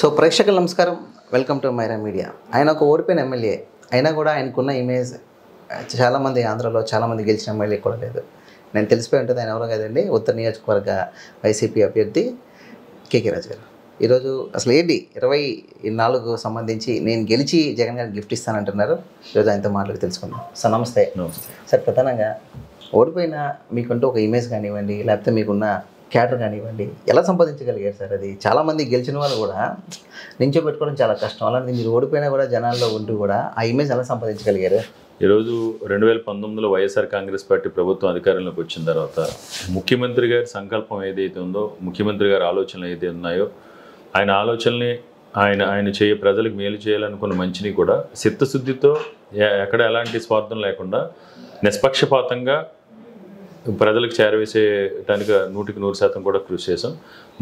So ప్రేక్షకులు నమస్కారం, welcome to Myra media. ఆయన ఒక ఓడిపోయిన ఎమ్మెల్యే అయినా కూడా ఆయనకున్న ఇమేజ్ చాలామంది ఆంధ్రలో చాలామంది గెలిచిన ఎమ్మెల్యే కూడా లేదు. నేను తెలిసిపోయి ఉంటుంది ఆయన ఎవరో కదండి, ఉత్తర నియోజకవర్గ వైసీపీ అభ్యర్థి కేకే రాజు గారు. ఈరోజు అసలు ఏంటి 24 సంబంధించి నేను గెలిచి జగన్ గారికి గిఫ్ట్ ఇస్తానంటున్నారు. ఈరోజు ఆయనతో మాట్లాడి తెలుసుకుందాం. సార్ నమస్తే. సార్, ప్రధానంగా ఓడిపోయిన మీకుంటూ ఒక ఇమేజ్ కానివ్వండి, లేకపోతే మీకున్న క్యాటర్ కానివ్వండి, ఎలా సంపాదించగలిగారు సార్? అది చాలామంది గెలిచిన వాళ్ళు కూడా నించోబెట్టుకోవడం చాలా కష్టం. అలాంటి మీరు ఓడిపోయినా కూడా జనాల్లో ఉంటూ కూడా ఆ ఇమేజ్ ఎలా సంపాదించగలిగారు? ఈరోజు 2019లో వైఎస్ఆర్ కాంగ్రెస్ పార్టీ ప్రభుత్వం అధికారంలోకి వచ్చిన తర్వాత ముఖ్యమంత్రి గారి సంకల్పం ఏదైతే ఉందో, ముఖ్యమంత్రి గారి ఆలోచనలు ఏదైతే ఉన్నాయో, ఆయన ఆలోచనల్ని ఆయన ప్రజలకు మేలు చేయాలనుకున్న మంచిని కూడా చిత్తశుద్ధితో ఎక్కడ ఎలాంటి స్వార్థం లేకుండా నిష్పక్షపాతంగా ప్రజలకు చేరవేసేటానికి 100% కూడా కృషి చేశాం.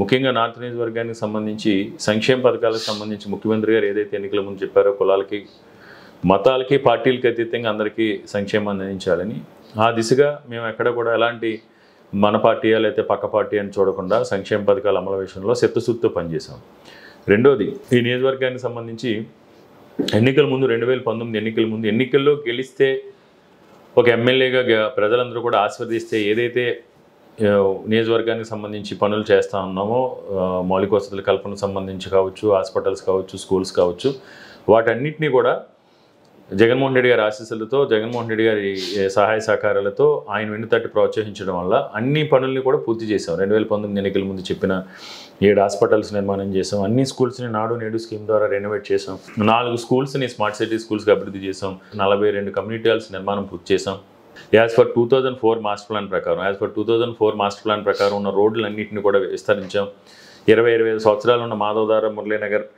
ముఖ్యంగా నార్త్ నియోజకవర్గానికి సంబంధించి సంక్షేమ పథకాలకు సంబంధించి ముఖ్యమంత్రి గారు ఏదైతే ఎన్నికల ముందు చెప్పారో, కులాలకి మతాలకి పార్టీలకి అతీతంగా అందరికీ సంక్షేమాన్ని అందించాలని, ఆ దిశగా మేము ఎక్కడ కూడా ఎలాంటి మన పార్టీ లేకపోతే పక్క పార్టీ అని చూడకుండా సంక్షేమ పథకాల అమలు విషయంలో చిత్తశుద్ధితో పనిచేసాం. రెండోది, ఈ నియోజకవర్గానికి సంబంధించి ఎన్నికల ముందు 2019 ఎన్నికల్లో గెలిస్తే ఒక ఎమ్మెల్యేగా ప్రజలందరూ కూడా ఆశీర్వదిస్తే ఏదైతే నియోజకవర్గానికి సంబంధించి పనులు చేస్తూ ఉన్నామో, మౌలిక వసతుల కల్పనకు సంబంధించి కావచ్చు, హాస్పిటల్స్ కావచ్చు, స్కూల్స్ కావచ్చు, వాటన్నిటినీ కూడా జగన్మోహన్ రెడ్డి గారి ఆశీస్సులతో, జగన్మోహన్ రెడ్డి గారి సహాయ సహకారాలతో ఆయన వెన్నుతట్టి ప్రోత్సహించడం వల్ల అన్ని పనుల్ని కూడా పూర్తి చేసాం. 2019 ఎన్నికల ముందు చెప్పిన 7 హాస్పిటల్స్ నిర్మాణం చేసాం. అన్ని స్కూల్స్ని నాడు నేడు స్కీమ్ ద్వారా రెనోవేట్ చేసాం. 4 స్కూల్స్ని స్మార్ట్ సిటీ స్కూల్స్గా అభివృద్ధి చేసాం. 42 కమ్యూనిటీ హాల్స్ నిర్మాణం పూర్తి చేసాం. యాజ్ ఫర్ 2004 మాస్టర్ ప్లాన్ ప్రకారం ఉన్న రోడ్లన్నింటినీ కూడా విస్తరించాం. 25 సంవత్సరాలు ఉన్న మాధవధార, మురళీనగర్,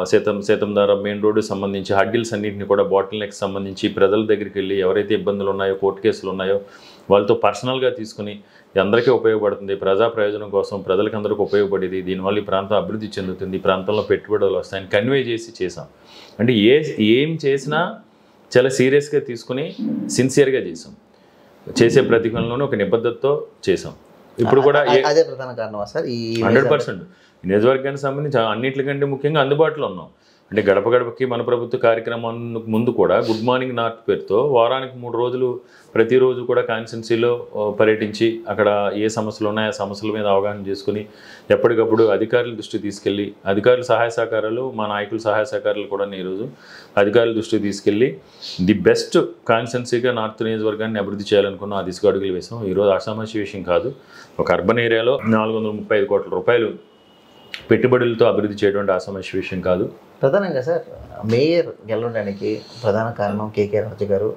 సీతంధార మెయిన్ రోడ్డు సంబంధించి హడ్డిల్స్ అన్నింటినీ కూడా బాటిల్ నెక్ సంబంధించి ప్రజల దగ్గరికి వెళ్ళి ఎవరైతే ఇబ్బందులు ఉన్నాయో, కోర్టు కేసులు ఉన్నాయో వాళ్ళతో పర్సనల్గా తీసుకుని అందరికీ ఉపయోగపడుతుంది, ప్రజా ప్రయోజనం కోసం ప్రజలకు అందరికీ ఉపయోగపడేది, దీనివల్ల ఈ ప్రాంతం అభివృద్ధి చెందుతుంది, ఈ ప్రాంతంలో పెట్టుబడులు వస్తాయని కన్వే చేసి చేసాం. అంటే ఏం చేసినా చాలా సీరియస్గా తీసుకుని సిన్సియర్గా చేసాం. చేసే ప్రతి పనిలోనూ ఒక నిబద్ధతతో చేసాం. ఇప్పుడు కూడా అదే ప్రధాన కారణమా సార్? ఈ 100% నియోజకవర్గానికి సంబంధించి అన్నింటికంటే ముఖ్యంగా అందుబాటులో ఉన్నాం. అంటే గడప గడపకి మన ప్రభుత్వ కార్యక్రమానికి ముందు కూడా గుడ్ మార్నింగ్ నార్త్ పేరుతో వారానికి 3 రోజులు ప్రతిరోజు కూడా కాన్స్టిట్యున్సీలో పర్యటించి అక్కడ ఏ సమస్యలు ఉన్నాయో ఆ సమస్యల మీద అవగాహన చేసుకుని ఎప్పటికప్పుడు అధికారుల దృష్టికి తీసుకెళ్ళి, అధికారుల సహాయ సహకారాలు, మా నాయకుల సహాయ సహకారాలు కూడా ఈరోజు అధికారుల దృష్టికి తీసుకెళ్ళి ది బెస్ట్ కాన్స్టిట్యున్సీగా నార్త్ నియోజకవర్గాన్ని అభివృద్ధి చేయాలనుకున్న ఆ దిశగా అడుగులు వేసాం. ఈరోజు అసామాన్య విషయం కాదు. ఒక అర్బన్ ఏరియాలో 435 కోట్ల రూపాయలు పెట్టుబడులతో అభివృద్ధి చేయడం అసామాన్య విషయం కాదు. ప్రధానంగా సార్, మేయర్ గెలవడానికి ప్రధాన కారణం కేకే రాజు గారు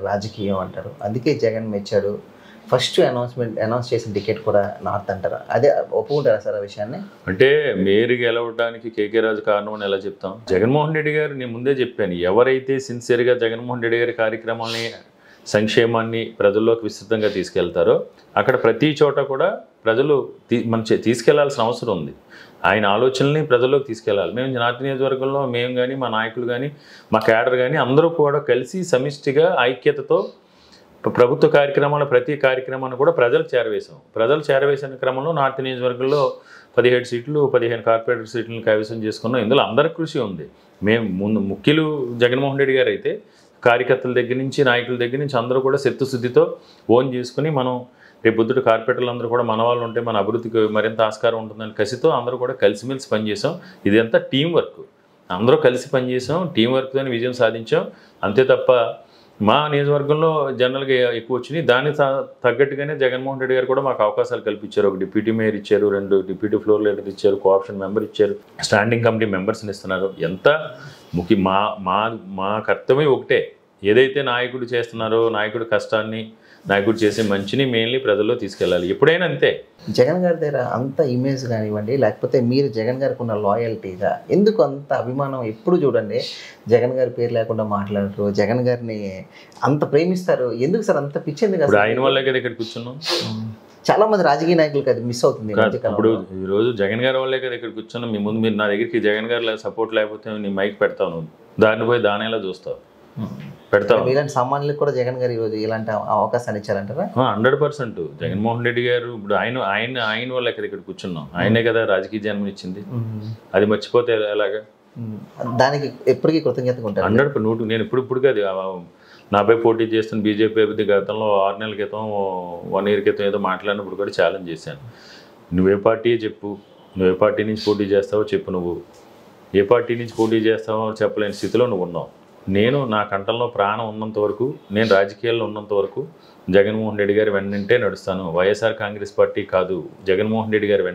రాజకీయం అంటారు. అందుకే జగన్ మెచ్చాడు. ఫస్ట్ అనౌన్స్ చేసిన టికెట్ కూడా నార్త్ అంటారా? అదే ఒప్పుకుంటారా సార్ ఆ విషయాన్ని? అంటే మేయర్ గెలవడానికి కేకే రాజు కారణం అని ఎలా చెప్తాం? జగన్మోహన్ రెడ్డి గారు, నేను ముందే చెప్పాను, ఎవరైతే సిన్సియర్గా జగన్మోహన్ రెడ్డి గారి కార్యక్రమాలని, సంక్షేమాన్ని ప్రజల్లోకి విస్తృతంగా తీసుకెళ్తారో అక్కడ ప్రతి చోట కూడా ప్రజలు తీసుకెళ్లాల్సిన అవసరం ఉంది. ఆయన ఆలోచనల్ని ప్రజల్లోకి తీసుకెళ్ళాలి. మేము నార్త్ నియోజకవర్గంలో మేము కానీ, మా నాయకులు కానీ, మా క్యాడర్ కానీ అందరూ కూడా కలిసి సమిష్టిగా ఐక్యతతో ప్రభుత్వ కార్యక్రమాలు, ప్రతి కార్యక్రమాన్ని కూడా ప్రజలకు చేరవేసిన క్రమంలో నార్త్ నియోజకవర్గంలో 17 సీట్లు, 15 కార్పొరేటర్ సీట్లను కైవసం చేసుకున్నాం. ఇందులో అందరి కృషి ఉంది. మేము ముఖ్యులు జగన్మోహన్ రెడ్డి గారు అయితే కార్యకర్తల దగ్గర నుంచి, నాయకుల దగ్గర నుంచి అందరూ కూడా చిత్తశుద్ధితో ఓన్ చేసుకుని, మనం రేపు పొద్దుట కార్పొరేటర్లు అందరూ కూడా మన వాళ్ళు ఉంటే మన అభివృద్ధికి మరింత ఆస్కారం ఉంటుందని కసితో అందరూ కూడా కలిసిమెలిసి పనిచేసాం. ఇదంతా టీం వర్క్. అందరూ కలిసి పనిచేసాం, టీం వర్క్తోనే విజయం సాధించాం. అంతే తప్ప మా నియోజకవర్గంలో జనరల్గా ఎక్కువ వచ్చినాయి. దానికి తగ్గట్టుగానే జగన్మోహన్ రెడ్డి గారు కూడా మాకు అవకాశాలు కల్పించారు. ఒక డిప్యూటీ మేయర్ ఇచ్చారు, 2 డిప్యూటీ ఫ్లోర్ లీడర్ ఇచ్చారు, కోఆప్షన్ మెంబర్ ఇచ్చారు, స్టాండింగ్ కమిటీ మెంబర్స్ని ఇస్తున్నారు. ఎంత మా కర్తవ్యం ఒకటే, ఏదైతే నాయకుడు చేస్తున్నారో నాయకుడి కష్టాన్ని, నాయకుడు చేసే మంచిని మెయిన్లీ ప్రజల్లో తీసుకెళ్ళాలి. ఎప్పుడైనా అంతే. జగన్ గారి దగ్గర అంత ఇమేజ్ కానివ్వండి, లేకపోతే మీరు జగన్ గారికి ఉన్న లాయల్టీగా ఎందుకు అంత అభిమానం? ఎప్పుడు చూడండి జగన్ గారి పేరు లేకుండా మాట్లాడరు, జగన్ గారిని అంత ప్రేమిస్తారు. ఎందుకు సార్ అంత పిచ్చింది కదా? ఆయన వల్లే కదా ఇక్కడ కూర్చున్నాం. చాలా మంది రాజకీయ నాయకులకి అది మిస్ అవుతుంది. ఇప్పుడు ఈరోజు జగన్ గారి వల్లే కదా ఇక్కడ కూర్చున్నాం. మీ ముందు మీరు నా దగ్గరికి జగన్ గారు సపోర్ట్ లేకపోతే నీ మైక్ పెడతావు, నువ్వు దాన్ని పోయి దానేలా చూస్తావు. పెడతాం. ఇలాంటి సామాన్యులకు కూడా జగన్ గారు ఈరోజు ఇలాంటి అవకాశాన్ని ఇచ్చారంటారా? 100%. జగన్మోహన్ రెడ్డి గారు ఇప్పుడు ఆయన వల్ల ఇక్కడ కూర్చున్నాం. ఆయనే కదా రాజకీయ జన్మనిచ్చింది. అది మర్చిపోతే ఎలాగా? దానికి ఎప్పటికీ కృతజ్ఞతగా ఉంటారు. 100% నేను ఇప్పుడు కాదు, నాపై పోటీ చేస్తున్న బీజేపీ అభ్యర్థి గతంలో 6 నెలల క్రితం 1 year క్రితం ఏదో మాట్లాడినప్పుడు కూడా ఛాలెంజ్ చేశాను. నువ్వే పార్టీ చెప్పు, నువ్వే పార్టీ నుంచి పోటీ చేస్తావో చెప్పు, నువ్వు ఏ పార్టీ నుంచి పోటీ చేస్తావో చెప్పలేని స్థితిలో నువ్వు ఉన్నావు. నేను నా కంఠంలో ప్రాణం ఉన్నంత వరకు, నేను రాజకీయాల్లో ఉన్నంత వరకు జగన్మోహన్ రెడ్డి గారి వెంటే నడుస్తాను. వైఎస్ఆర్ కాంగ్రెస్ పార్టీ కాదు, జగన్మోహన్ రెడ్డి గారి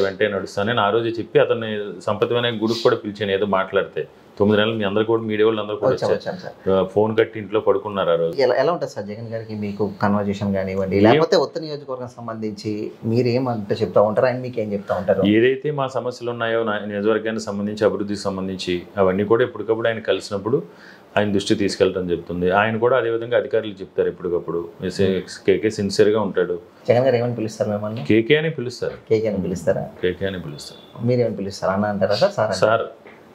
వెంటే నడుస్తానని ఆ రోజు చెప్పి అతన్ని సంపత్ వినాయక్ గుడికి కూడా పిలిచాను. ఏదో మాట్లాడితే 9 నెలలు మీ అందరూ కూడా మీడియా వాళ్ళు అందరూ కూడా వచ్చారు. ఫోన్ కట్టి ఇంట్లో పడుకున్నారు ఆ రోజు. ఎలా ఉంటుంది సార్ జగన్ గారికి మీకు కన్వర్జేషన్ కానివ్వండి, లేకపోతే ఉత్తర నియోజకవర్గం సంబంధించి మీరు ఏమంటే చెప్తా ఉంటారు, ఆయన మీకు ఏం చెప్తా ఉంటారు? ఏదైతే మా సమస్యలు ఉన్నాయో నియోజకవర్గానికి సంబంధించి, అభివృద్ధికి సంబంధించి అవన్నీ కూడా ఎప్పటికప్పుడు ఆయన కలిసినప్పుడు ఆయన దృష్టి తీసుకెళ్ళడం చెప్తుంది. ఆయన కూడా అదేవిధంగా అధికారులు చెప్తారు ఎప్పటికప్పుడు. కేకే సిన్సియర్గా ఉంటాడు. జగన్ గారు ఏమని పిలుస్తారు మిమ్మల్ని? కేకే అని పిలుస్తారు. కేకే అని పిలుస్తారా? కేకే అని పిలుస్తారు. మీరేమని పిలుస్తారు? అన్న అంటారా సార్? సార్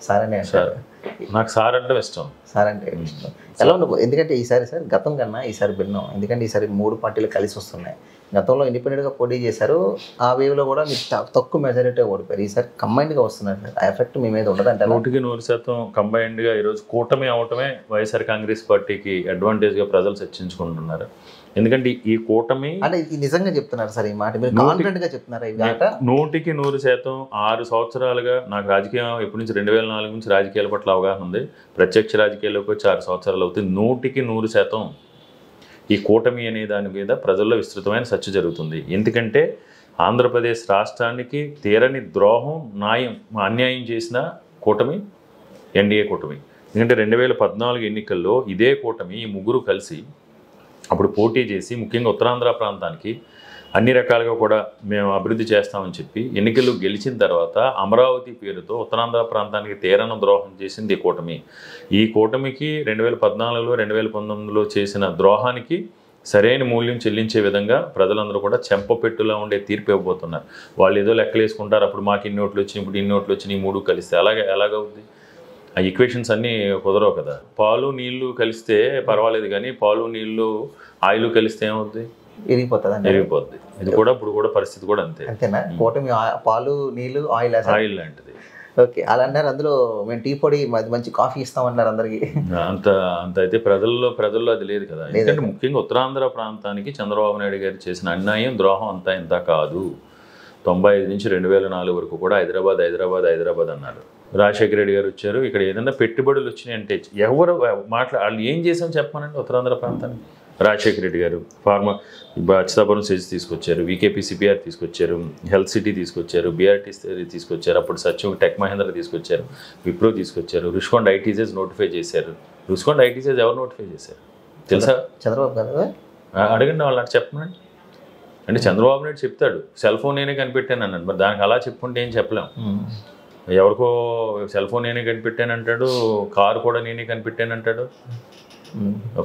సార్ అనే అంటారు. నాకు సార్ అంటే ఇష్టం. సార్ అంటే ఇష్టం. ఎలా ఉండదు, ఎందుకంటే ఈసారి సార్ గతం కన్నా ఈసారి భిన్నం. ఎందుకంటే ఈసారి 3 పార్టీలు కలిసి వస్తున్నాయి. గతంలో ఇండిపెండెంట్గా పోటీ చేశారు, ఆ వేవ్లో కూడా మీకు తక్కువ మెజారిటీ ఓడిపోయారు. ఈసారి కంబైన్డ్గా వస్తున్నారు సార్. ఆ ఎఫెక్ట్ మీ మీద ఉండదు అంటే? 100% కంబైన్డ్గా ఈరోజు కూటమి అవటమే వైఎస్ఆర్ కాంగ్రెస్ పార్టీకి అడ్వాంటేజ్గా ప్రజలు చర్చించుకుంటున్నారు. ఎందుకంటే ఈ కూటమి అంటే ఇది నిజంగా చెప్తున్నారు సార్, ఈ మాట మీరు కాన్ఫిడెంట్గా చెప్తున్నారా? ఈ మాట 100% 6 సంవత్సరాలుగా నాకు రాజకీయం ఎప్పటి నుంచి 2004 నుంచి రాజకీయాల పట్ల అవగాహన ఉంది. ప్రత్యక్ష రాజకీయాల్లోకి వచ్చి 6 సంవత్సరాలు అవుతుంది. 100% ఈ కూటమి అనే దాని మీద ప్రజల్లో విస్తృతమైన చర్చ జరుగుతుంది. ఎందుకంటే ఆంధ్రప్రదేశ్ రాష్ట్రానికి తీరని ద్రోహం, అన్యాయం చేసిన కూటమి ఎన్డీఏ కూటమి. ఎందుకంటే 2014 ఎన్నికల్లో ఇదే కూటమి ఈ ముగ్గురు కలిసి అప్పుడు పోటీ చేసి, ముఖ్యంగా ఉత్తరాంధ్ర ప్రాంతానికి అన్ని రకాలుగా కూడా మేము అభివృద్ధి చేస్తామని చెప్పి ఎన్నికల్లో గెలిచిన తర్వాత అమరావతి పేరుతో ఉత్తరాంధ్ర ప్రాంతానికి తీరని ద్రోహం చేసింది ఈ కూటమి. ఈ కూటమికి 2014లో 2019లో చేసిన ద్రోహానికి సరైన మూల్యం చెల్లించే విధంగా ప్రజలందరూ కూడా చెంపపెట్టులా ఉండే తీర్పు ఇవ్వబోతున్నారు. వాళ్ళు ఏదో లెక్కలు వేసుకుంటారు, అప్పుడు మాకు ఇన్ని ఓట్లు వచ్చినాయి, ఇప్పుడు ఇన్ని ఓట్లు వచ్చినాయి, 3 కలిస్తే ఎలాగవుద్ది? ఆ ఈక్వేషన్స్ అన్నీ కుదరవు కదా. పాలు నీళ్లు కలిస్తే పర్వాలేదు, కానీ పాలు నీళ్లు ఆయిల్ కలిస్తే ఏమవుద్ది? ఎరిగిపోద్ది. ఇది కూడా ఇప్పుడు కూడా పరిస్థితి కూడా అంతేనా? కూటమి పాలు నీళ్లు ఆయిల్ లాంటిది. ఓకే, అలా అన్నారు. అందులో మేము టీ పొడి మంచి కాఫీ ఇస్తామన్నారు అందరికి. అంత అయితే ప్రజల్లో అది లేదు కదా. ఎందుకంటే ముఖ్యంగా ఉత్తరాంధ్ర ప్రాంతానికి చంద్రబాబు నాయుడు గారు చేసిన అన్యాయం, ద్రోహం అంతా ఇంత కాదు. 95 నుంచి 2004 వరకు కూడా హైదరాబాద్ అన్నారు. రాజశేఖర రెడ్డి గారు వచ్చారు, ఇక్కడ ఏదైనా పెట్టుబడులు వచ్చినాయి అంటే ఎవరు వాళ్ళు ఏం చేసామని చెప్పానండి ఉత్తరాంధ్ర ప్రాంతానికి? రాజశేఖర రెడ్డి గారు అచ్యుతాపురం సెజ్ తీసుకొచ్చారు, వీకేపీ సిపిఆర్ తీసుకొచ్చారు, హెల్త్ సిటీ తీసుకొచ్చారు, బీఆర్టీ తీసుకొచ్చారు, అప్పుడు సచివ్ టెక్ మహేంద్ర తీసుకొచ్చారు, విప్రో తీసుకొచ్చారు, రుషికొండ ఐటీసెస్ నోటిఫై చేశారు. రుషికొండ ఐటీసెస్ ఎవరు నోటిఫై చేశారు తెలుసా? చంద్రబాబు గారు. అడగండి వాళ్ళు అంటే చెప్పనండి. అంటే చంద్రబాబు నాయుడు చెప్తాడు సెల్ ఫోన్ నేనే కనిపెట్టాను అన్నాడు. మరి దానికి అలా చెప్పుకుంటే ఏం చెప్పలేం. ఎవరికో సెల్ ఫోన్ నేనే కనిపెట్టానంటాడు, కారు కూడా నేనే కనిపెట్టానంటాడు,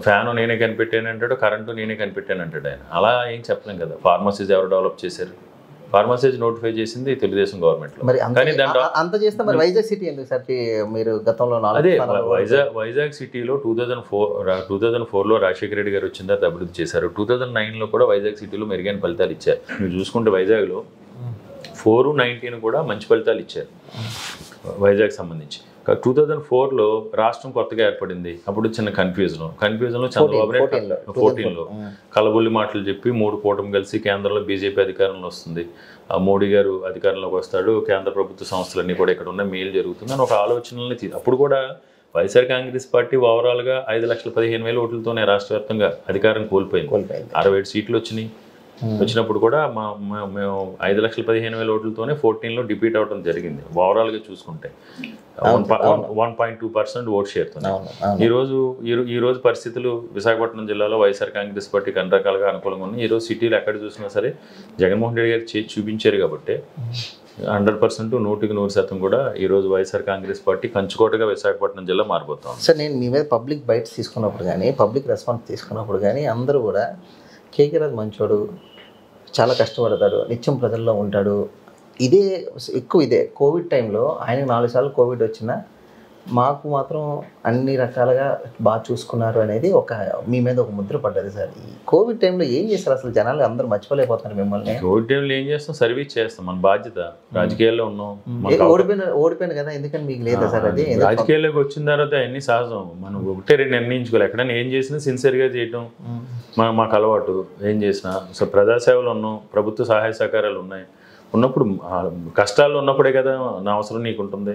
ఫ్యాను నేనే కనిపెట్టానంటాడు, కరెంటు నేనే కనిపెట్టానంటాడు ఆయన. అలా ఏం చెప్పలేం కదా. ఫార్మసీస్ ఎవరు డెవలప్ చేశారు? ఫార్మసీస్ నోటిఫై చేసింది తెలుగుదేశం గవర్నమెంట్లో. కానీ అంత చేస్తే మరి వైజాగ్ సిటీ ఎందుకు సార్ మీరు గతంలో? అదే వైజాగ్ సిటీలో 2004లో రాజశేఖర రెడ్డి గారు వచ్చిన తర్వాత అభివృద్ధి చేశారు. 2009లో కూడా వైజాగ్ సిటీలో మెరుగైన ఫలితాలు ఇచ్చారు. మీరు చూసుకుంటే వైజాగ్లో 4-19 కూడా మంచి ఫలితాలు ఇచ్చారు వైజాగ్ సంబంధించి. 2004లో రాష్ట్రం కొత్తగా ఏర్పడింది. అప్పుడు చిన్న కన్ఫ్యూజన్లో చంద్రబాబు నాయుడు 14లో కలబొల్లి మాటలు చెప్పి 3 కూటమి కలిసి కేంద్రంలో బీజేపీ అధికారంలో వస్తుంది, మోడీ గారు అధికారంలోకి వస్తాడు, కేంద్ర ప్రభుత్వ సంస్థలన్నీ కూడా ఇక్కడ ఉన్న మేలు జరుగుతుంది అని ఒక ఆలోచనల్ని అప్పుడు కూడా వైఎస్ఆర్ కాంగ్రెస్ పార్టీ ఓవరాల్గా 5,15,000 ఓట్లతోనే రాష్ట్ర వ్యాప్తంగా అధికారం కోల్పోయింది. 67 సీట్లు వచ్చినప్పుడు కూడా మేము 5,15,000 ఓట్లతోనే 14లో డిపీట్ అవడం జరిగింది. ఓవరాల్గా చూసుకుంటే 1.2% ఓట్ షేర్తో. ఈరోజు పరిస్థితులు విశాఖపట్నం జిల్లాలో వైఎస్ఆర్ కాంగ్రెస్ పార్టీకి అన్ని రకాలుగా అనుకూలంగా ఉన్నాయి. ఈరోజు సిటీలో ఎక్కడ చూసినా సరే జగన్మోహన్ రెడ్డి గారు చేసి చూపించారు కాబట్టి 100% 100% కూడా ఈరోజు వైఎస్ఆర్ కాంగ్రెస్ పార్టీ కంచుకోటగా విశాఖపట్నం జిల్లా మారిపోతాం. సార్, నేను మీ మీద పబ్లిక్ బైట్స్ తీసుకున్నప్పుడు కానీ, పబ్లిక్ రెస్పాన్స్ తీసుకున్నప్పుడు కానీ అందరూ కూడా కేకే రాజు మంచోడు, చాలా కష్టపడతాడు, నిత్యం ప్రజల్లో ఉంటాడు, ఇదే కోవిడ్ టైంలో ఆయనకు 4 సార్లు కోవిడ్ వచ్చినా మాకు మాత్రం అన్ని రకాలుగా బాగా చూసుకున్నారు అనేది మీ మీద ఒక ముద్ర పడ్డది సార్. ఈ కోవిడ్ టైంలో ఏం చేస్తారు అసలు? జనాలు అందరూ మర్చిపోలేకపోతున్నారు మిమ్మల్ని. కోవిడ్ టైంలో ఏం చేస్తాం? సర్వీస్ చేస్తాం, మన బాధ్యత. రాజకీయాల్లో ఉన్నాం, ఓడిపోయిన కదా, ఎందుకని మీకు లేదా సార్ అది? రాజకీయాల్లోకి వచ్చిన తర్వాత అన్ని సహజం. మనం ఒకటే రెండు నిర్ణయించుకోవాలి. ఎక్కడైనా ఏం చేసినా సిన్సియర్గా చేయటం మాకు అలవాటు. ఏం చేసినా సో ప్రజాసేవలు ఉన్నాం, ప్రభుత్వ సహాయ సహకారాలు ఉన్నాయి. ఉన్నప్పుడు కష్టాల్లో ఉన్నప్పుడే కదా నా అవసరం నీకు ఉంటుంది,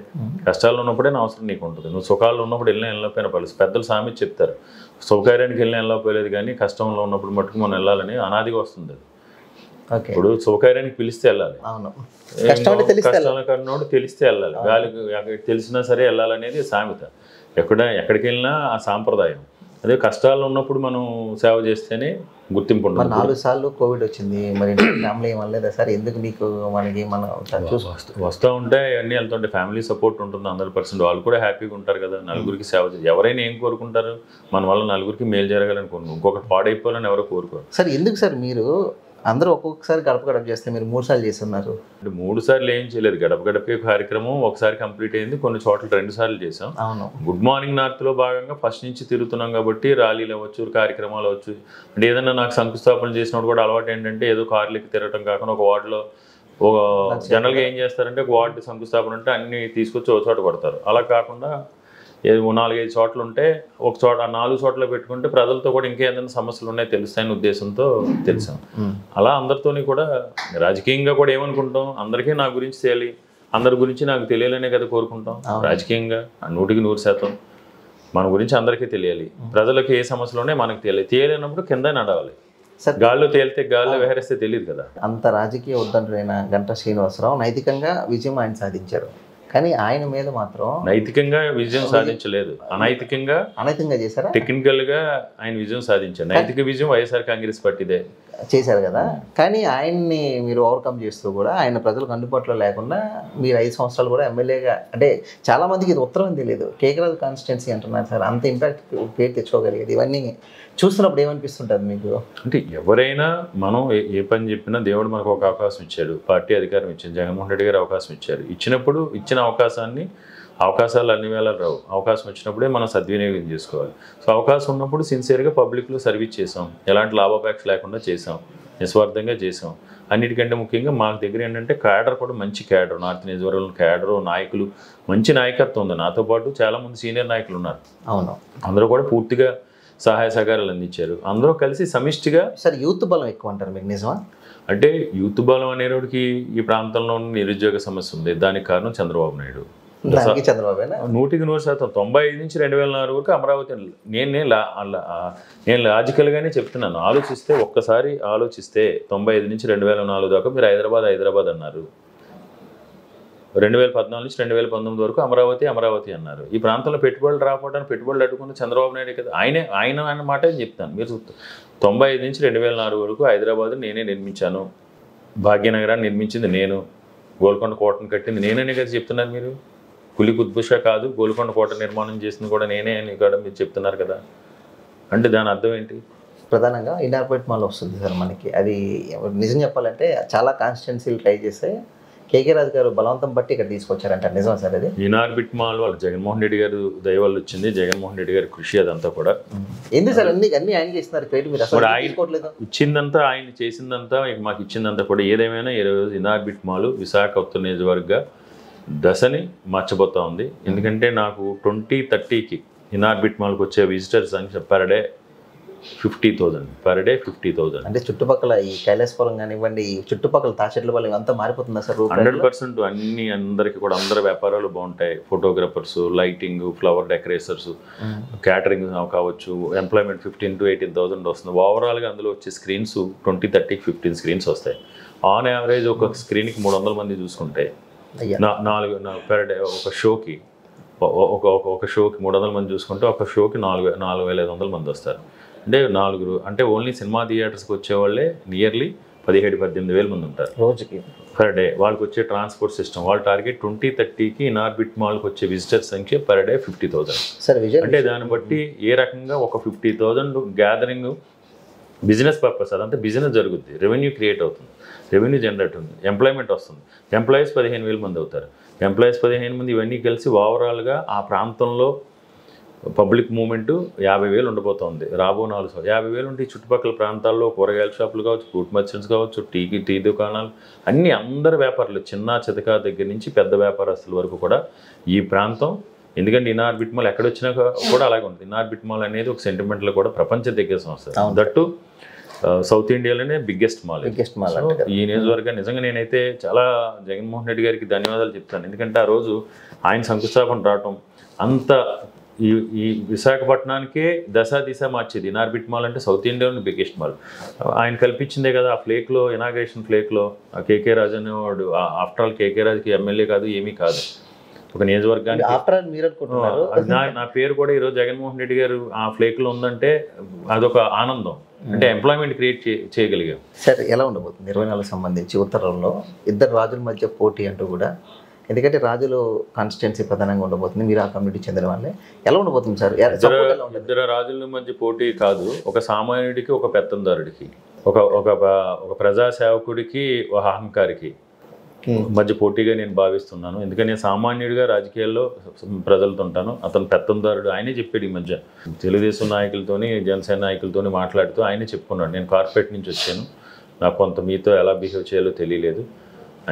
కష్టాల్లో ఉన్నప్పుడే నా అవసరం నీకు ఉంటుంది. నువ్వు సుఖాల్లో ఉన్నప్పుడు వెళ్ళకపోయినా పర్లేదు. పెద్దలు సామెత చెప్తారు, సౌకర్యానికి వెళ్ళకపోలేదు కానీ కష్టంలో ఉన్నప్పుడు మట్టుకు మనం వెళ్ళాలని అనాదిగా వస్తుంది. అది ఇప్పుడు సౌకర్యానికి పిలిస్తే వెళ్ళాలి, కష్టాల కన్నోడు తెలిస్తే వెళ్ళాలి, గాలికి తెలిసినా సరే వెళ్ళాలనేది సామెత. ఎక్కడికి వెళ్ళినా ఆ సాంప్రదాయం. అదే కష్టాల్లో ఉన్నప్పుడు మనం సేవ చేస్తేనే గుర్తింపు ఉంటుంది. 4 సార్లు కోవిడ్ వచ్చింది, మరి ఫ్యామిలీ ఏమనలేదా సార్? ఎందుకు మీకు మనకి వస్తూ ఉంటాయి అన్నీ వెళ్తుంటే ఫ్యామిలీ సపోర్ట్ ఉంటుంది 100%. వాళ్ళు కూడా హ్యాపీగా ఉంటారు కదా. నలుగురికి సేవ చేసి ఎవరైనా ఏం కోరుకుంటారు? మన వల్ల నలుగురికి మేలు జరగాలని కోరుకుంటారు, ఇంకొకటి పాడైపోవాలని ఎవరో కోరుకోరు సార్. ఎందుకు సార్ మీరు అందరూ ఒక్కొక్కసారి గడప చేస్తే మీరు 3 సార్లు చేస్తున్నారు? అంటే 3 సార్లు ఏం చేయలేదు. గడప కార్యక్రమం ఒకసారి కంప్లీట్ అయింది, కొన్ని చోట్ల 2 సార్లు చేసాం. అవును. గుడ్ మార్నింగ్ నార్త్లో భాగంగా ఫస్ట్ నుంచి తిరుగుతున్నాం కాబట్టి ర్యాలీలు అవ్వచ్చు, కార్యక్రమాలు అవ్వచ్చు. అంటే ఏదైనా నాకు శంకుస్థాపన చేసినప్పుడు కూడా అలవాటు ఏంటంటే ఏదో కార్లకి తిరగటం కాకుండా ఒక వార్డులో జనరల్గా ఏం చేస్తారంటే ఒక వార్డు శంకుస్థాపన అంటే అన్ని తీసుకొచ్చి ఒక చోట కొడతారు. అలా కాకుండా 4-5 చోట్ల ఉంటే ఒక చోట 4 చోట్ల పెట్టుకుంటే ప్రజలతో కూడా ఇంకేదైనా సమస్యలు ఉన్నాయి తెలుస్తాయని ఉద్దేశంతో తెలిసాం. అలా అందరితోని కూడా రాజకీయంగా కూడా ఏమనుకుంటాం, అందరికీ నా గురించి తెలియాలి, అందరి గురించి నాకు తెలియాలనే కదా కోరుకుంటాం. రాజకీయంగా 100% మన గురించి అందరికీ తెలియాలి, ప్రజలకు ఏ సమస్యలు ఉన్నాయి మనకు తెలియనప్పుడు కింద నడవాలి. గాల్లో తేలితే గాల్లో విహరిస్తే తెలియదు కదా. అంత రాజకీయ ఉద్దండుడైన గంటా శ్రీనివాసరావు నైతికంగా విజయం ఆయన సాధించారు, కానీ ఆయన మీద మాత్రం నైతికంగా విజయం సాధించలేదు, అనైతికంగా చేశారా? టెక్నికల్ గా ఆయన విజయం సాధించారు. నైతిక విజయం వైఎస్ఆర్ కాంగ్రెస్ పార్టీదే చేశారు కదా. కానీ ఆయన్ని మీరు ఓవర్కమ్ చేస్తూ కూడా ఆయన ప్రజలకు అందుబాటులో లేకుండా మీరు 5 సంవత్సరాలు కూడా ఎమ్మెల్యేగా, అంటే చాలా మందికి ఇది ఉత్తరం తెలియదు, కేకరాజు కాన్స్టిట్యున్సీ అంటున్నారు సార్, అంత ఇంపాక్ట్ పేరు తెచ్చుకోగలిగేది. ఇవన్నీ చూస్తున్నప్పుడు ఏమనిపిస్తుంటుంది మీకు? అంటే ఎవరైనా మనం ఏ పని చెప్పినా దేవుడు మనకు ఒక అవకాశం ఇచ్చాడు, పార్టీ అధికారం ఇచ్చింది, జగన్మోహన్ రెడ్డి గారు అవకాశం ఇచ్చారు. ఇచ్చినప్పుడు ఇచ్చిన అవకాశాలు అన్ని వేళలు రావు. అవకాశం వచ్చినప్పుడే మనం సద్వినియోగం చేసుకోవాలి. సో అవకాశం ఉన్నప్పుడు సిన్సియర్గా పబ్లిక్లో సర్వీస్ చేసాం, ఎలాంటి లాభాపేక్ష లేకుండా చేసాం, నిస్వార్థంగా చేసాం. అన్నిటికంటే ముఖ్యంగా మాకు దగ్గర ఏంటంటే క్యాడర్ కూడా మంచి క్యాడర్, నార్త్ నియోజకవర్గంలో క్యాడరు, నాయకులు, మంచి నాయకత్వం ఉంది. నాతో పాటు చాలామంది సీనియర్ నాయకులు ఉన్నారు. అవును, అందరూ కూడా పూర్తిగా సహాయ సహకారాలు అందించారు. అందరూ కలిసి సమిష్టిగా. సార్ యూత్ బలం ఎక్కువ అంటారు మీకు, నిజమా? అంటే యూత్ బలం అనేవాడికి ఈ ప్రాంతంలో నిరుద్యోగ సమస్య ఉంది, దానికి కారణం చంద్రబాబు నాయుడు. 100% 95 నుంచి 2004 వరకు అమరావతి. నేను లాజికల్గానే చెప్తున్నాను. ఒక్కసారి ఆలోచిస్తే 95 నుంచి 2004 దాకా మీరు హైదరాబాద్ అన్నారు. 2014 నుంచి 2019 వరకు అమరావతి అన్నారు. ఈ ప్రాంతంలో పెట్టుబడులు రాకపోవడానికి పెట్టుబడులు అడ్డుకున్న చంద్రబాబు నాయుడు కదా. ఆయన అన్నమాట చెప్తాను. మీరు 95 నుంచి 2004 వరకు హైదరాబాద్ నేనే నిర్మించాను, భాగ్యనగరాన్ని నిర్మించింది నేను, గోల్కొండ కోటను కట్టింది నేననే కదా చెప్తున్నారు మీరు. కులి కుత్బుషా కాదు, గోల్కొండ కోట నిర్మాణం చేసింది కూడా నేనే అని కూడా మీరు చెప్తున్నారు కదా. అంటే దాని అర్థం ఏంటి? ప్రధానంగా ఇనార్బిట్ మాల్ వస్తుంది సార్ మనకి. అది నిజం చెప్పాలంటే చాలా కాన్స్టిట్యున్సీలు ట్రై చేస్తే కేకే రాజు గారు బలవంతం బట్టి ఇక్కడ తీసుకొచ్చారంట, నిజమా సార్? అది ఇనార్బిట్ మాల్ వాళ్ళు జగన్మోహన్ రెడ్డి గారు దయ వల్ల వచ్చింది, జగన్మోహన్ రెడ్డి గారి కృషి అదంతా కూడా. ఎందుకు సార్ అన్ని ఆయన చేస్తున్నారు క్రెడిట్? మీరు అసలు ఇచ్చిందంతా ఆయన చేసిందంతా మాకు ఇచ్చిందంతా కూడా. ఏదేమైనా ఈరోజు ఇనార్బిట్ మాల్ విశాఖ ఉత్తర నియోజకవర్గ దశని మర్చిపోతూ ఉంది. ఎందుకంటే నాకు 2030కి ఇనార్బిట్ మాల్కి వచ్చే విజిటర్స్ సంఖ్య పర్ డే 50,000. అంటే చుట్టుపక్కల ఈ కైలాసపురం కానివ్వండి, ఈ చుట్టుపక్కల తాచెట్ల వల్ల ఇవంతా మారిపోతుందా సార్? 100% అందరికీ కూడా అందరి వ్యాపారాలు బాగుంటాయి. Photographers, lighting, flower decorators, catering కావచ్చు, ఎంప్లాయ్మెంట్ 15,000 to 18,000 వస్తుంది. ఓవరాల్గా అందులో వచ్చే స్క్రీన్స్ 2030కి 15 స్క్రీన్స్ వస్తాయి. ఆన్ యావరేజ్ ఒక స్క్రీన్కి 300 మంది చూసుకుంటే 4 పర్ డే ఒక షోకి 300 మంది చూసుకుంటే ఒక షోకి 4,500 మంది వస్తారు. అంటే 4 అంటే ఓన్లీ సినిమా థియేటర్స్కి వచ్చేవాళ్ళే నియర్లీ 17,000-18,000 మంది ఉంటారు రోజుకి పర్ డే. వాళ్ళకి వచ్చే ట్రాన్స్పోర్ట్ సిస్టమ్ వాళ్ళ టార్గెట్ 2030కి ఇనార్బిట్ మాల్కి వచ్చే విజిటర్ సంఖ్య పర్ డే 50,000. అంటే దాన్ని బట్టి ఏ రకంగా ఒక 50,000 గ్యాదరింగ్ బిజినెస్ పర్పస్, అదంతా బిజినెస్ జరుగుద్ది, రెవెన్యూ క్రియేట్ అవుతుంది, రెవెన్యూ జనరేట్ అవుతుంది, ఎంప్లాయ్మెంట్ వస్తుంది, ఎంప్లాయీస్ 15,000 మంది అవుతారు. ఎంప్లాయీస్ 15 మంది ఇవన్నీ కలిసి ఓవరాల్గా ఆ ప్రాంతంలో పబ్లిక్ మూవ్మెంట్ 50,000 ఉండిపోతుంది రాబో 4 సంవత్సరాలు. 50,000 ఉంటే ఈ చుట్టుపక్కల ప్రాంతాల్లో కూరగాయల షాపులు కావచ్చు, ఫ్రూట్ మర్చెంట్స్ కావచ్చు, టీ దుకాణాలు అన్నీ అందరి వ్యాపారులు చిన్న చితక దగ్గర నుంచి పెద్ద వ్యాపారస్తుల వరకు కూడా ఈ ప్రాంతం. ఎందుకంటే ఇన్ఆర్బిట్ మాల్ ఎక్కడొచ్చినా కూడా అలాగే ఉంటుంది. ఇన్ఆర్బిట్ మాల్ అనేది ఒక సెంటిమెంట్లో కూడా ప్రపంచ దగ్గర సంస్థ, దట్టు సౌత్ ఇండియాలోనే బిగ్గెస్ట్ మాల్. ఈ నియోజకవర్గం నిజంగా నేనైతే చాలా జగన్మోహన్ రెడ్డి గారికి ధన్యవాదాలు చెప్తాను. ఎందుకంటే ఆ రోజు ఆయన శంకుస్థాపన రావటం అంత ఈ విశాఖపట్నానికే దిశ మార్చేది. ఇన్ఆర్బిట్ మాల్ అంటే సౌత్ ఇండియాలోని బిగ్గెస్ట్ మాల్. ఆయన కల్పించిందే కదా ఆ ఫ్లేక్లో, ఇనాగ్రేషన్ ఫ్లేక్లో ఆ కేకే రాజు అనేవాడు. ఆఫ్టర్ ఆల్ కేకే రాజుకి ఎమ్మెల్యే కాదు, ఏమీ కాదు, ఒక నియోజకవర్గానికి. నా పేరు కూడా ఈరోజు జగన్మోహన్ రెడ్డి గారు ఆ ఫ్లేక్లో ఉందంటే అదొక ఆనందం. అంటే ఎంప్లాయ్మెంట్ క్రియేట్ చేయగలిగాం. సరే, ఎలా ఉండబోతుంది 24 సంబంధించి ఉత్తరంలో ఇద్దరు రాజుల మధ్య పోటీ అంటూ కూడా, ఎందుకంటే రాజులు కాన్స్టిట్యున్సీ ప్రధానంగా ఉండబోతుంది, మీరు ఆ కమ్యూనిటీ చెందిన వాళ్ళే, ఎలా ఉండబోతుంది సార్? ఇద్దరు రాజుల మధ్య పోటీ కాదు, ఒక సామాన్యుడికి ఒక పెత్తందారుడికి, ఒక ప్రజాసేవకుడికి ఒక అహంకారికి మధ్య పోటీగా నేను భావిస్తున్నాను. ఎందుకంటే నేను సామాన్యుడిగా రాజకీయాల్లో ప్రజలతో ఉంటాను, అతను పెత్తందారుడు. ఆయనే చెప్పాడు ఈ మధ్య తెలుగుదేశం నాయకులతోని జనసేన నాయకులతోని మాట్లాడుతూ ఆయనే చెప్పుకున్నాడు, నేను కార్పొరేట్ నుంచి వచ్చాను, నాకు కొంత మీతో ఎలా బిహేవ్ చేయాలో తెలియలేదు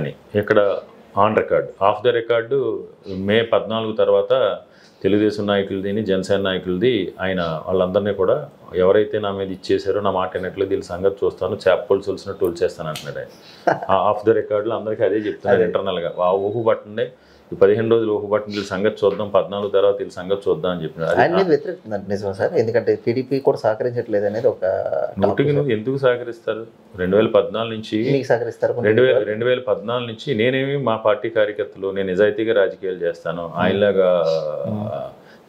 అని. ఇక్కడ on record, off the record May 14 తర్వాత తెలుగుదేశం నాయకులది జనసేన నాయకులది ఆయన వాళ్ళందరినీ కూడా ఎవరైతే నా మీద ఇచ్చేసారో నా మాట అయినట్లు వీళ్ళ సంగతి చూస్తాను, చేపలు చూసినట్టు టోల్ చేస్తాను అంటున్నాడు ఆయన. ఆఫ్ ద రికార్డులో అందరికీ అదే చెప్తున్నారు ఇంటర్నల్గా. ఊహు పట్టండి, ఈ 15 రోజులు ఊహు పట్టండి, వీళ్ళ సంగతి చూద్దాం, 14 తర్వాత వీళ్ళ సంగతి చూద్దాం అని చెప్పినారు. ఆయన మీద వ్యతిరేకత నిజమా సార్? ఎందుకంటే టీడీపీ కూడా సహకరించట్లేదు అనేది ఒక నోటికి ఎందుకు సహకరిస్తారు? 2014 నుంచి సహకరిస్తారు. 2014 నుంచి నేనేమి మా పార్టీ కార్యకర్తలు, నేను నిజాయితీగా రాజకీయాలు చేస్తాను, ఆయనలాగా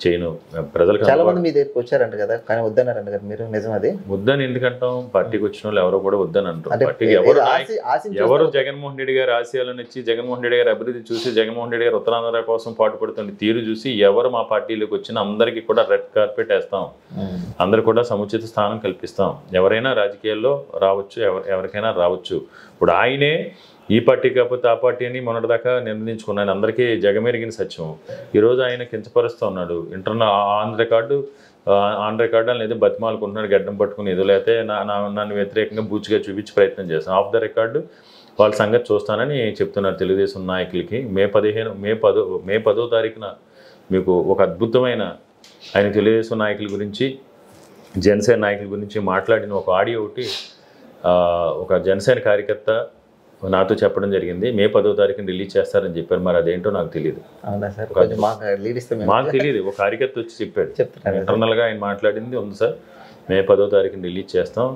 చేయను. ప్రజలకు చాలా మంది మీ దగ్గరికి వచ్చారంట కదా, కానీ వద్దన్నారంట కదా మీరు, నిజం అది? వద్దని ఎందుకంటాం? పార్టీకి వచ్చిన వాళ్ళు ఎవరో కూడా వద్దని అంటారు. పార్టీకి ఎవరు జగన్మోహన్ రెడ్డి గారి ఆశయాలను ఇచ్చి, జగన్మోహన్ రెడ్డి గారి అభివృద్ధి చూసి, జగన్మోహన్ రెడ్డి గారు ఉత్తరాంధ్ర కోసం పాటుపడుతున్న తీరు చూసి ఎవరు మా పార్టీలోకి వచ్చినా అందరికీ కూడా రెడ్ కార్పెట్ వేస్తాం, అందరు కూడా సముచిత స్థానం కల్పిస్తాం. ఎవరైనా రాజకీయాల్లో రావచ్చు, ఎవరికైనా రావచ్చు. ఇప్పుడు ఆయనే ఈ పార్టీ కాకపోతే ఆ పార్టీ అని మొన్నటిదాకా నిర్ణయించుకున్నాను, అందరికీ జగమెరిగిన సత్యం. ఈరోజు ఆయన కించపరుస్తూ ఉన్నాడు. ఇంటర్నల్ ఆన్ రికార్డు అనేది బతిమాలుకుంటున్నాడు, గడ్డం పట్టుకుని ఏదో, లేకపోతే నన్ను వ్యతిరేకంగా బూచిగా చూపించి ప్రయత్నం చేస్తాను. ఆఫ్ ద రికార్డు వాళ్ళ సంగతి చూస్తానని చెప్తున్నారు తెలుగుదేశం నాయకులకి. మే 10వ తారీఖున మీకు ఒక అద్భుతమైన ఆయన తెలుగుదేశం నాయకుల గురించి, జనసేన నాయకుల గురించి మాట్లాడిన ఒక ఆడియో ఒకటి ఒక జనసేన కార్యకర్త నాతో చెప్పడం జరిగింది. మే 10వ తారీఖున రిలీజ్ చేస్తారని చెప్పారు. మరి అదేంటో నాకు తెలియదు, మాకు తెలియదు. ఒక కార్యకర్త వచ్చి చెప్పాడు, ఇంటర్నల్గా ఆయన మాట్లాడింది ఉంది సార్, మే 10వ తారీఖున రిలీజ్ చేస్తాం,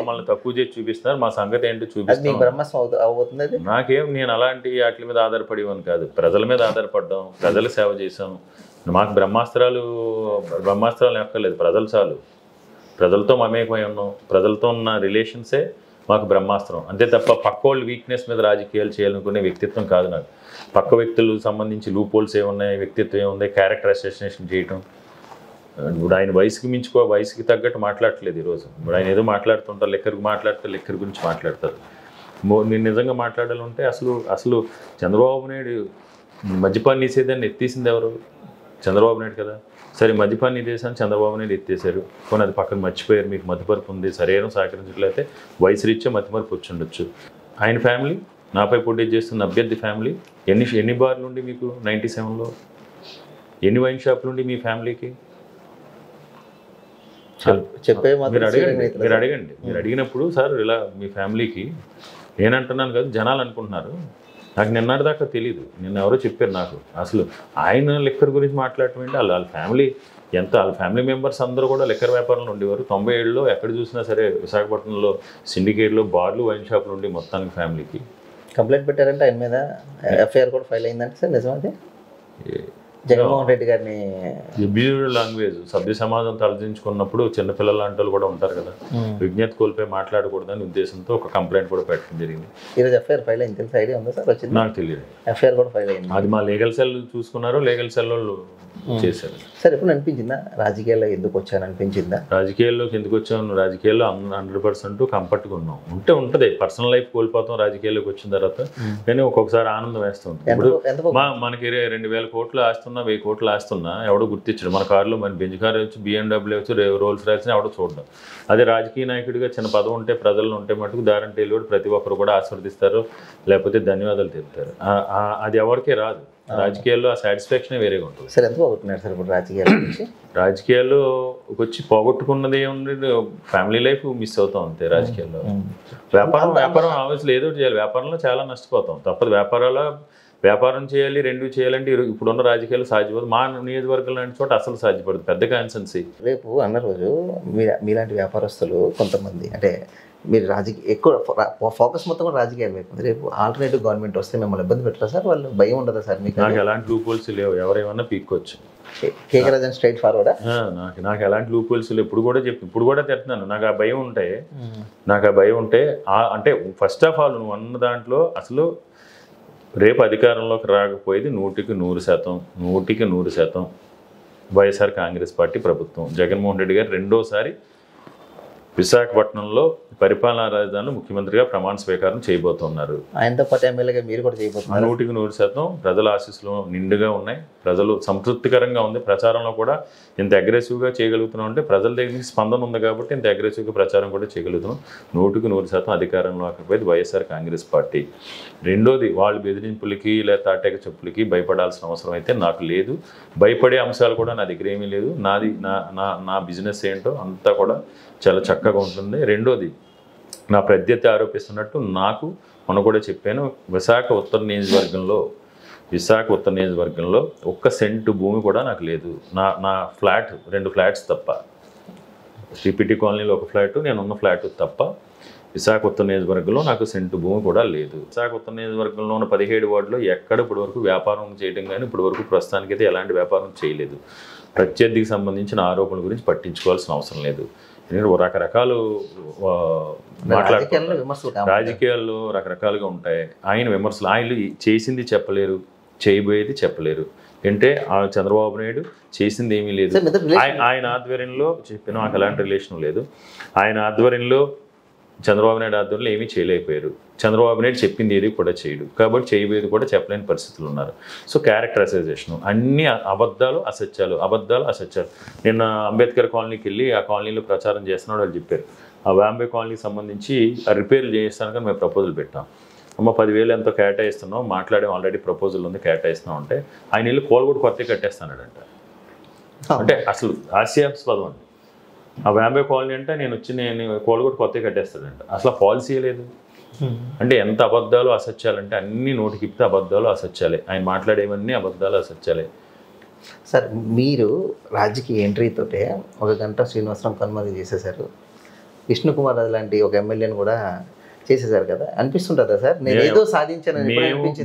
మమ్మల్ని తక్కువ చేసి చూపిస్తున్నారు, మా సంగతి ఏంటో చూపిస్తాం. నాకేం, నేను అలాంటి వాటి మీద ఆధారపడేవాని కాదు, ప్రజల మీద ఆధారపడ్డాం, ప్రజలు సేవ చేసాం. మాకు బ్రహ్మాస్త్రాలు ఎక్కర్లేదు, ప్రజలు చాలు. ప్రజలతో మమేకమై ఉన్నాం, ప్రజలతో ఉన్న రిలేషన్సే మాకు బ్రహ్మాస్త్రం. అంతే తప్ప పక్క వాళ్ళు వీక్నెస్ మీద రాజకీయాలు చేయాలనుకునే వ్యక్తిత్వం కాదు నాకు. పక్క వ్యక్తులకు సంబంధించి లూపోల్స్ ఏమున్నాయి, వ్యక్తిత్వం ఏముంది, క్యారెక్టర్ అసోసియేషన్ చేయటం. ఇప్పుడు ఆయన వయసుకి తగ్గట్టు మాట్లాడట్లేదు ఈరోజు. ఇప్పుడు ఆయన ఏదో మాట్లాడుతుంటారు, లెక్కర్ గురించి మాట్లాడతారు. నేను నిజంగా మాట్లాడాలంటే అసలు చంద్రబాబు నాయుడు మద్యపాన నిషేధాన్ని ఎత్తేసింది ఎవరు? చంద్రబాబు నాయుడు కదా. సరే, మద్యపాన నిషేధాన్ని చంద్రబాబు నాయుడు ఎత్తేసారు, కొన్ని అది పక్కన మర్చిపోయారు. మీకు మతిమరుపు ఉంది, సరైన సహకరించట్లయితే వయసు రీత్యా మతిమరుపు వచ్చి ఉండొచ్చు. ఆయన ఫ్యామిలీ, నాపై పోటీ చేస్తున్న అభ్యర్థి ఫ్యామిలీ ఎన్ని బార్లు ఉండి మీకు 97లో, ఎన్ని వైన్ షాపులు ఉండి మీ ఫ్యామిలీకి? మీరు అడగండి. మీరు అడిగినప్పుడు సార్ ఇలా మీ ఫ్యామిలీకి, నేనంటున్నాను కదా, జనాలు అనుకుంటున్నారు. నాకు నిన్నటిదాకా తెలియదు, నిన్న ఎవరో చెప్పారు నాకు. అసలు ఆయన లిక్కర్ గురించి మాట్లాడటం ఏంటి? వాళ్ళ ఫ్యామిలీ మెంబర్స్ అందరూ కూడా లిక్కర్ వ్యాపారంలో ఉండేవారు. 97లో ఎక్కడ చూసినా సరే విశాఖపట్నంలో సిండికేట్లో బార్లు, వైన్ షాపులు ఉండి మొత్తానికి ఫ్యామిలీకి. కంప్లైంట్ పెట్టారంటే ఆయన మీద ఎఫ్ఐఆర్ కూడా ఫైల్ అయిందంటే సార్, నిజం అది? జగన్మోహన్ రెడ్డి గారిని అబ్యూజ్డ్ లాంగ్వేజ్ సభ్య సమాజం తలదించుకున్నప్పుడు చిన్నపిల్లల లాంటి వాళ్ళు కూడా ఉంటారు కదా, విజ్ఞత కోల్పోయి మాట్లాడకూడదని ఉద్దేశంతో ఒక కంప్లైంట్ కూడా పెట్టడం జరిగింది. ఈరోజు ఎఫ్ఐఆర్ ఫైల్ అయింది, తెలుసు ఐడియా ఉందా సార్? వచ్చింది, నాకు తెలియదు. ఎఫ్ఐఆర్ కూడా ఫైల్ అయింది. అది మా లీగల్ సెల్ చూసుకున్నారు, లీగల్ సెల్ వాళ్ళు చేశారు. సార్ ఎప్పుడు అనిపించిందా రాజకీయాల్లో ఎందుకు వచ్చాను అనిపించిందా? రాజకీయాల్లోకి ఎందుకు వచ్చాను, రాజకీయాల్లో 100% కంఫర్ట్గా ఉన్నాం. ఉంటుంది పర్సనల్ లైఫ్ కోల్పోతాం రాజకీయాల్లోకి వచ్చిన తర్వాత, కానీ ఒక్కొక్కసారి ఆనందం వేస్తుంది. ఇప్పుడు మనకి 2000 కోట్లు ఆస్తున్నా 1000 కోట్లు ఆస్తున్నా ఎవడో గుర్తించడు. మన కారులో మన బెంజ్ కార్ వచ్చి BMW వచ్చి రోల్స్ రాయిల్స్ని ఎవడో చూడడం. అదే రాజకీయ నాయకుడిగా చిన్న పదవి ఉంటే ప్రజలు ఉంటే మటుకు దారంటే వెళ్ళి ప్రతి ఒక్కరు కూడా ఆశీర్వదిస్తారు, లేకపోతే ధన్యవాదాలు తెలుపుతారు. అది ఎవరికే రాదు. రాజకీయాల్లో ఆ సాటిస్ఫాక్షన్ వేరేగా ఉంటుంది. సార్ ఎంత పోగొట్టున్నారు సార్ ఇప్పుడు రాజకీయాల నుంచి? రాజకీయాల్లో వచ్చి పోగొట్టుకున్నది ఏముంది, ఫ్యామిలీ లైఫ్ మిస్ అవుతాం అంతే. రాజకీయాల్లో వ్యాపారం ఆవిస్లో ఏదో చేయాలి. వ్యాపారంలో చాలా నష్టపోతాం, తప్పదు. వ్యాపారం చేయాలి, రెండు చేయాలంటే ఇప్పుడున్న రాజకీయాలు సాధ్యపడదు. మా నియోజకవర్గం లాంటి చోట అసలు సాధ్యపడదు, పెద్ద కాన్సెన్సీ. రేపు అన్న రోజు మీలాంటి వ్యాపారస్తులు కొంతమంది, అంటే మీరు ఎక్కువ ఫోకస్ మొత్తం కూడా రాజకీయాలు అయిపోతుంది. రేపు ఆల్టర్నేటివ్ గవర్నమెంట్ వస్తే మిమ్మల్ని ఇబ్బంది పెట్టరా సార్? వాళ్ళు భయం ఉండదా సార్ మీకు? నాకు ఎలాంటి లూపోల్స్ లేవు, ఎవరేమన్నా పీక్కోవచ్చు. కేకే రాజన్ స్ట్రైట్ ఫార్వర్డా? నాకు ఎలాంటి లూపోల్స్ లేవు. ఇప్పుడు కూడా తిడుతున్నాను. నాకు ఆ భయం ఉంటే అంటే ఫస్ట్ ఆఫ్ ఆల్ నువ్వు అన్న దాంట్లో అసలు రేపు అధికారంలోకి రాకపోయేది 100% వైఎస్ఆర్ కాంగ్రెస్ పార్టీ ప్రభుత్వం. జగన్మోహన్ రెడ్డి గారు రెండోసారి విశాఖపట్నంలో పరిపాలనా రాజధానిలో ముఖ్యమంత్రిగా ప్రమాణ స్వీకారం చేయబోతున్నారు. ఆయనతో పాటు ఎమ్మెల్యేగా మీరు కూడా చేయబోతున్నారు. 100% ప్రజల ఆశీస్సులు నిండుగా ఉన్నాయి. ప్రజలు సంతృప్తికరంగా ఉంది. ప్రచారంలో కూడా ఇంత అగ్రెసివ్గా చేయగలుగుతున్నాం అంటే ప్రజల దగ్గర స్పందన ఉంది కాబట్టి ఇంత అగ్రెసివ్గా ప్రచారం కూడా చేయగలుగుతున్నాం. 100% అధికారంలో ఆకపోయేది వైఎస్ఆర్ కాంగ్రెస్ పార్టీ. రెండోది, వాళ్ళు బెదిరింపులకి లేదా తాటేక చెప్పులకి భయపడాల్సిన అవసరం అయితే నాకు లేదు. భయపడే అంశాలు కూడా నా దగ్గర ఏమీ లేదు. నా బిజినెస్ ఏంటో అంతా కూడా చాలా చక్కగా ఉంటుంది. రెండోది, నా ప్రత్యర్థి ఆరోపిస్తున్నట్టు నాకు మొన్న కూడా చెప్పాను, విశాఖ ఉత్తర నియోజకవర్గంలో 1 సెంటు భూమి కూడా నాకు లేదు. నా ఫ్లాట్ 2 ఫ్లాట్స్ తప్ప, సిపిటి కాలనీలో 1 ఫ్లాట్, నేను ఉన్న ఫ్లాట్ తప్ప విశాఖ ఉత్తర నియోజకవర్గంలో నాకు సెంటు భూమి కూడా లేదు. విశాఖ ఉత్తర నియోజకవర్గంలో ఉన్న 17 వార్డులో ఎక్కడ ఇప్పటి వరకు వ్యాపారం చేయడం కానీ ఇప్పటి వరకు ప్రస్తుతానికైతే ఎలాంటి వ్యాపారం చేయలేదు. ప్రత్యర్థికి సంబంధించిన ఆరోపణల గురించి పట్టించుకోవాల్సిన అవసరం లేదు. రకరకాలు రాజకీయాల్లో రకరకాలుగా ఉంటాయి. ఆయన విమర్శలు, ఆయన చేసింది చెప్పలేరు, చేయబోయేది చెప్పలేరు. అంటే చంద్రబాబు నాయుడు చేసింది ఏమీ లేదు. ఆయన ఆధ్వర్యంలో చెప్పిన నాకు ఎలాంటి రిలేషన్ లేదు. ఆయన ఆధ్వర్యంలో చంద్రబాబు నాయుడు ఆధ్వర్యంలో ఏమీ చేయలేకపోయారు. చంద్రబాబు నాయుడు చెప్పింది ఏది కూడా చేయడు, కాబట్టి చేయబోయేది కూడా చెప్పలేని పరిస్థితులు ఉన్నారు. సో క్యారెక్టర్ అసోసియేషన్, అన్ని అబద్ధాలు అసత్యాలు. నిన్న అంబేద్కర్ కాలనీకి వెళ్ళి ఆ కాలనీలో ప్రచారం చేస్తున్నాడు. వాళ్ళు చెప్పారు ఆ బాంబే కాలనీకి సంబంధించి రిపేర్లు చేయిస్తానికి మేము ప్రపోజల్ పెట్టాం. 10,000 ఎంతో కేటాయిస్తున్నాం, మాట్లాడే ఆల్రెడీ ప్రపోజల్ ఉంది, కేటాయిస్తున్నాం అంటే ఆయన వెళ్ళి కోల్గొట్టు కొత్త కట్టేస్తానంట. అంటే అసలు హాస్యాస్పదం అండి. ఆ బాంబే కాలనీ అంటే నేను కోల్గొట్టు కొత్త కట్టేస్తాడంట. అసలు పాలసీ లేదు. అంటే ఎంత అబద్ధాలు అసత్యాలంటే అన్ని నోటికిప్తే అబద్ధాలు అసత్యాలే. ఆయన మాట్లాడేవన్నీ అబద్ధాలు అసత్యాలే. సార్ మీరు రాజకీయ ఎంట్రీతోటే 1 గంట శ్రీనివాసరావు కనుమరుగు చేసేసారు. విష్ణుకుమార్ లాంటి ఒక ఎమ్మెల్యేని కూడా చేసేసారు కదా, అనిపిస్తుంటుందా సార్ నేను ఏదో సాధించానని?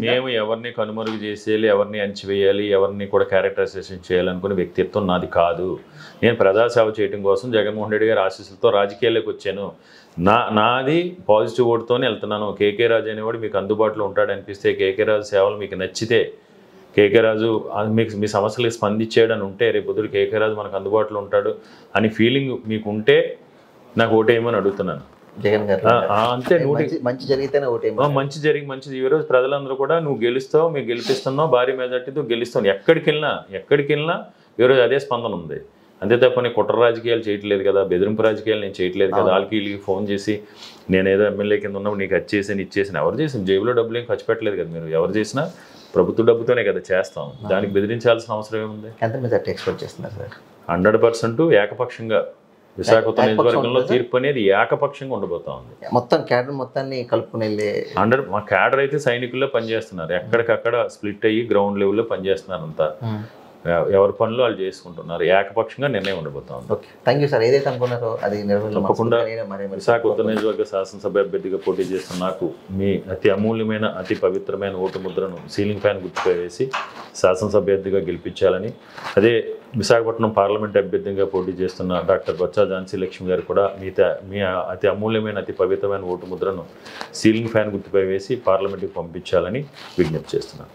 మేము ఎవరిని కనుమరుగు చేసేయాలి, ఎవరిని అణచివేయాలి, ఎవరిని కూడా క్యారెక్టరైజేషన్ చేయాలనుకునే వ్యక్తిత్వం నాది కాదు. నేను ప్రజాసేవ చేయడం కోసం జగన్మోహన్ రెడ్డి గారి ఆశీస్సులతో రాజకీయాల్లోకి వచ్చాను. నాది పాజిటివ్ ఓటుతోనే వెళ్తున్నాను. కేకే రాజు అనేవాడు మీకు అందుబాటులో ఉంటాడు అనిపిస్తే, కేకే రాజు సేవలు మీకు నచ్చితే, కేకే రాజు మీకు మీ సమస్యలకు స్పందించాడని ఉంటే, రేపు పొద్దుడు కేకే రాజు మనకు అందుబాటులో ఉంటాడు అని ఫీలింగ్ మీకు ఉంటే నాకు ఓటేయమని అడుగుతున్నాను. జగన్ గారు అంతే. మంచి జరిగితేనే ఓటేయమని. మంచిది. ఈరోజు ప్రజలందరూ కూడా నువ్వు గెలుస్తావు, మీకు గెలిపిస్తున్నావు, భారీ మెజార్టీతో గెలుస్తావు. ఎక్కడికి వెళ్ళినా ఈరోజు అదే స్పందన ఉంది. అంతే తప్ప నేను కుట్ర రాజకీయాలు చేయట్లేదు కదా, బెదిరింపు రాజకీయాలు నేను చేయట్లేదు కదా. వాళ్ళకి వీళ్ళకి ఫోన్ చేసి నేనేదో ఎమ్మెల్యే కింద ఉన్నప్పుడు నీకు ఇచ్చేసాను ఎవరు చేసాను? జేబులో డబ్బులు ఏం ఖర్చు పెట్టలేదు కదా. మీరు ఎవరు చేసినా ప్రభుత్వ డబ్బుతోనే కదా చేస్తాం. దానికి బెదిరించాల్సిన అవసరం ఏముంది? ఎంత మెజార్టీ ఎక్స్పెక్ట్ చేస్తున్నారు సార్? 100% ఏకపక్షంగా విశాఖ నియోజకవర్గంలో తీర్పు అనేది ఏకపక్షంగా ఉండబోతా ఉంది. మొత్తం క్యాడర్ మొత్తాన్ని కలుపుకుని వెళ్ళే మా క్యాడర్ అయితే సైనికుల్లో పనిచేస్తున్నారు. ఎక్కడికక్కడ స్ప్లిట్ అయ్యి గ్రౌండ్ లెవెల్లో పనిచేస్తున్నారు అంతా. ఎవరి పనులు వాళ్ళు చేసుకుంటున్నారు. ఏకపక్షంగా నిర్ణయం ఉండబోతోంది. Okay, thank you sir. ఏదైతే అనుకున్నారో అది తప్పకుండా మరి విశాఖ ఉత్తర నియోజకవర్గ శాసనసభ అభ్యర్థిగా పోటీ చేస్తున్న నాకు మీ అతి అమూల్యమైన అతి పవిత్రమైన ఓటు ముద్రను సీలింగ్ ఫ్యాన్ గుర్తుపై వేసి శాసనసభ అభ్యర్థిగా గెలిపించాలని, అదే విశాఖపట్నం పార్లమెంట్ అభ్యర్థిగా పోటీ చేస్తున్న డాక్టర్ బొత్స ఝాన్సీ లక్ష్మి గారు కూడా మీ అతి అమూల్యమైన అతి పవిత్రమైన ఓటు ముద్రను సీలింగ్ ఫ్యాన్ గుర్తుపై వేసి పార్లమెంట్కి పంపించాలని విజ్ఞప్తి చేస్తున్నాను.